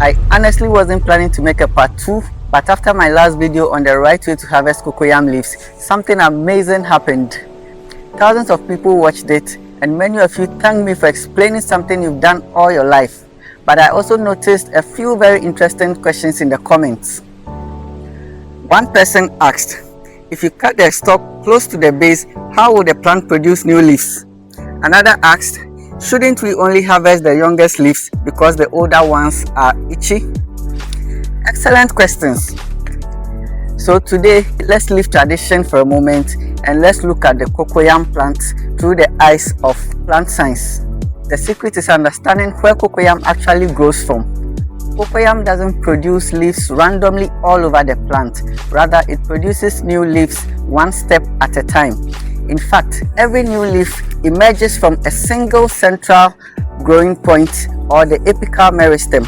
I honestly wasn't planning to make a part 2, but after my last video on the right way to harvest cocoyam leaves, something amazing happened. Thousands of people watched it, and many of you thanked me for explaining something you've done all your life. But I also noticed a few very interesting questions in the comments. One person asked, if you cut the stalk close to the base, how will the plant produce new leaves? Another asked, shouldn't we only harvest the youngest leaves because the older ones are itchy? Excellent questions. So today, let's leave tradition for a moment and let's look at the cocoyam plant through the eyes of plant science. The secret is understanding where cocoyam actually grows from. Cocoyam doesn't produce leaves randomly all over the plant. Rather, it produces new leaves one step at a time. In fact, every new leaf emerges from a single central growing point or the apical meristem.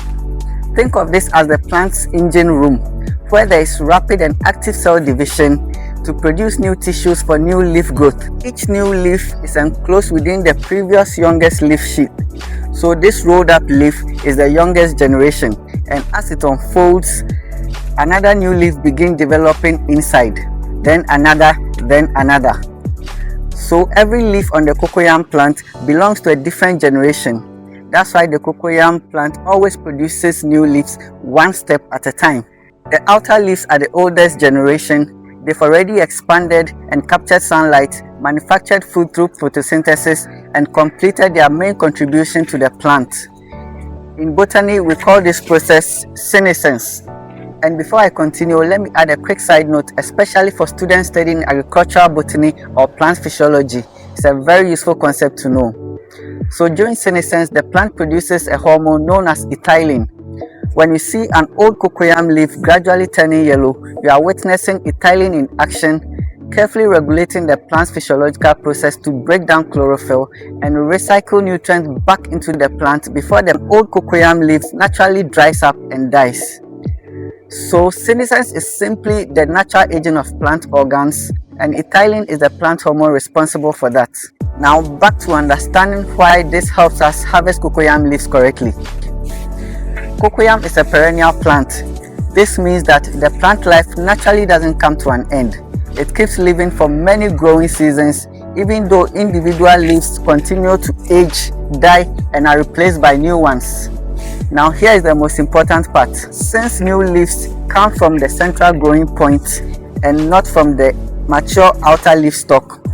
Think of this as the plant's engine room, where there is rapid and active cell division to produce new tissues for new leaf growth. Each new leaf is enclosed within the previous youngest leaf sheath. So this rolled up leaf is the youngest generation, and as it unfolds, another new leaf begins developing inside, then another, then another. So every leaf on the cocoyam plant belongs to a different generation. That's why the cocoyam plant always produces new leaves one step at a time. The outer leaves are the oldest generation. They've already expanded and captured sunlight, manufactured food through photosynthesis, and completed their main contribution to the plant. In botany, we call this process senescence. And before I continue, let me add a quick side note, especially for students studying agricultural botany or plant physiology. It's a very useful concept to know. So during senescence, the plant produces a hormone known as ethylene. When you see an old cocoyam leaf gradually turning yellow, you are witnessing ethylene in action, carefully regulating the plant's physiological process to break down chlorophyll and recycle nutrients back into the plant before the old cocoyam leaves naturally dries up and dies. So senescence is simply the natural aging of plant organs, and ethylene is the plant hormone responsible for that. Now back to understanding why this helps us harvest cocoyam leaves correctly. Cocoyam is a perennial plant. This means that the plant life naturally doesn't come to an end. It keeps living for many growing seasons, even though individual leaves continue to age, die, and are replaced by new ones. Now here is the most important part. Since new leaves come from the central growing point and not from the mature outer leaf stalk,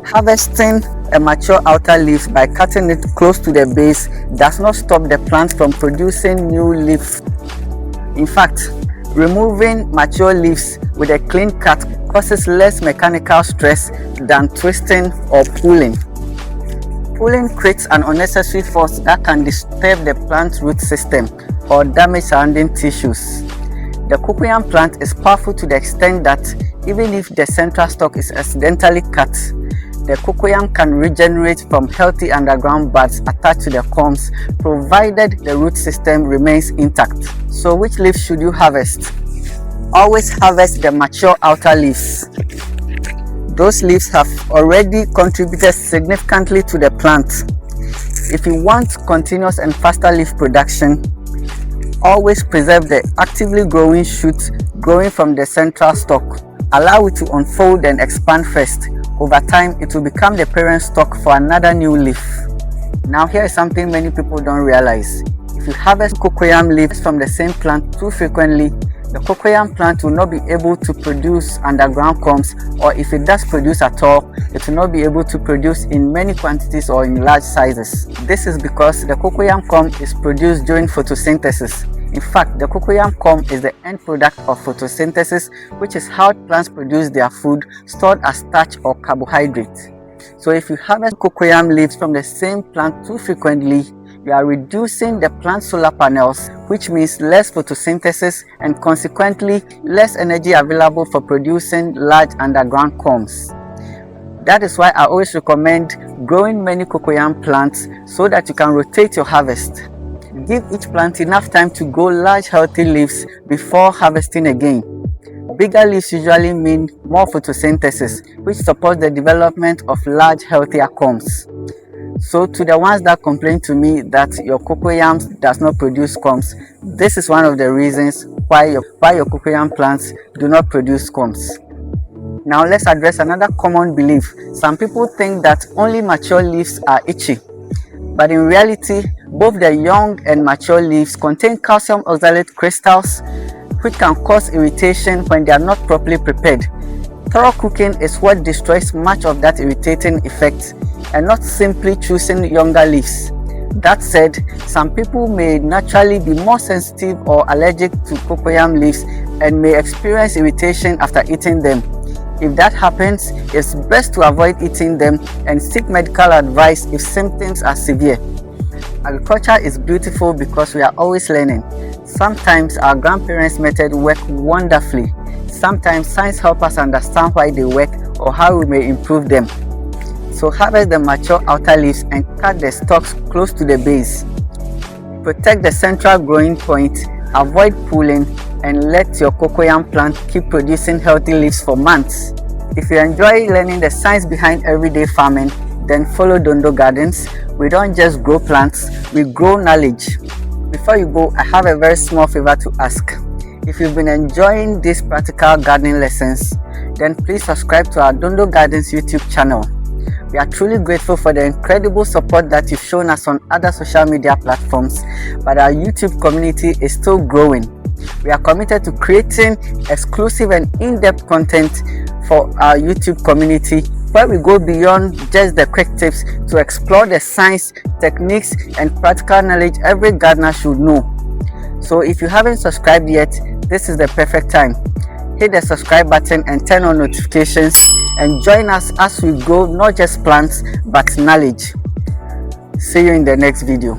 harvesting a mature outer leaf by cutting it close to the base does not stop the plant from producing new leaves. In fact, removing mature leaves with a clean cut causes less mechanical stress than twisting or pulling. Pulling creates an unnecessary force that can disturb the plant's root system or damage surrounding tissues. The cocoyam plant is powerful to the extent that even if the central stalk is accidentally cut, the cocoyam can regenerate from healthy underground buds attached to the corms, provided the root system remains intact. So which leaves should you harvest? Always harvest the mature outer leaves. Those leaves have already contributed significantly to the plant. If you want continuous and faster leaf production, always preserve the actively growing shoot growing from the central stalk. Allow it to unfold and expand first. Over time, it will become the parent stalk for another new leaf. Now here is something many people don't realize. If you harvest cocoyam leaves from the same plant too frequently, the cocoyam plant will not be able to produce underground corms, or if it does produce at all, it will not be able to produce in many quantities or in large sizes. This is because the cocoyam corm is produced during photosynthesis. In fact, the cocoyam corm is the end product of photosynthesis, which is how plants produce their food stored as starch or carbohydrate. So if you harvest cocoyam leaves from the same plant too frequently, you are reducing the plant's solar panels, which means less photosynthesis and consequently less energy available for producing large underground corms. That is why I always recommend growing many cocoyam plants so that you can rotate your harvest. Give each plant enough time to grow large healthy leaves before harvesting again. Bigger leaves usually mean more photosynthesis, which supports the development of large healthier corms. So to the ones that complain to me that your cocoyam does not produce corms, this is one of the reasons why your cocoyam plants do not produce corms. Now let's address another common belief. Some people think that only mature leaves are itchy, but in reality, both the young and mature leaves contain calcium oxalate crystals, which can cause irritation when they are not properly prepared. Thorough cooking is what destroys much of that irritating effect, and not simply choosing younger leaves. That said, some people may naturally be more sensitive or allergic to cocoyam leaves and may experience irritation after eating them. If that happens, it's best to avoid eating them and seek medical advice if symptoms are severe. Agriculture is beautiful because we are always learning. Sometimes our grandparents' method work wonderfully. Sometimes science helps us understand why they work or how we may improve them. So harvest the mature outer leaves and cut the stalks close to the base. Protect the central growing point, avoid pulling, and let your cocoyam plant keep producing healthy leaves for months. If you enjoy learning the science behind everyday farming, then follow Dondo Gardens. We don't just grow plants, we grow knowledge. Before you go, I have a very small favor to ask. If you've been enjoying these practical gardening lessons, then please subscribe to our Dondo Gardens YouTube channel. We are truly grateful for the incredible support that you've shown us on other social media platforms, but our YouTube community is still growing. We are committed to creating exclusive and in-depth content for our YouTube community, where we go beyond just the quick tips to explore the science, techniques, and practical knowledge every gardener should know. So if you haven't subscribed yet, this is the perfect time. Hit the subscribe button and turn on notifications, and join us as we grow not just plants but knowledge. See you in the next video.